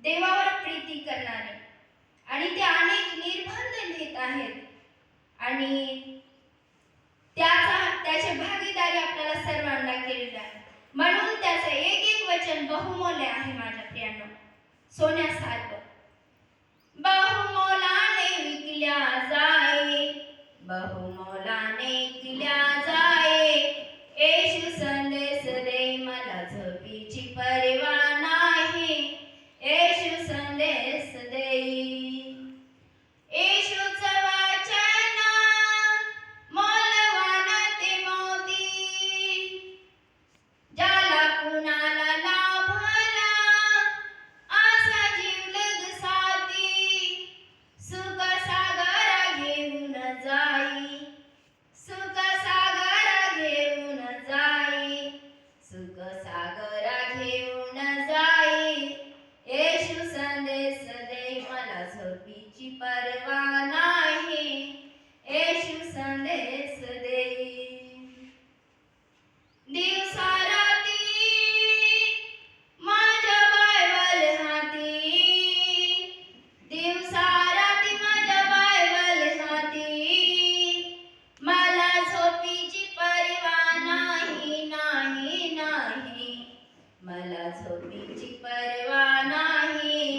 देवावर प्रीती करणारे आणि ते अनेक निर्बंध घेत आहेत आणि त्याची भागीदारी आपल्याला सर्वांना केलेली आहे. म्हणून त्याचं एक एक वचन बहुमोल आहे माझ्या प्रियांनो. सोन्यासारखं बहुमोलाने विकल्या जाई, बहुमोलाने विकल्या जाई. येशू संदेश दे मला झोपीची पर्वा नाही, येशू संदेश देई. येशूचं वचन मौल्यवान ते मोती, ज्याला कुणाला लाभला असा जीवलग साथी. सुख सागर घेऊन जाई, सुख सागर घेऊन जाई, सुख सागर घेऊन जाई. येशू संदेश दे मला झोपीची पर्वा नाही, येशू संदेश देई. दिवसा रात्री माझ्या बायबल हाती, दिवसा रात्री माझ्या बायबल हाती. मला झोपीची पर्वा नाही, नाही, नाही, मला झोपीची पर्वा नाही.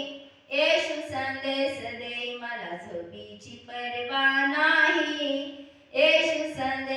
येशू संदेश दे मला झोपीची पर्वा नाही, येशू संदेश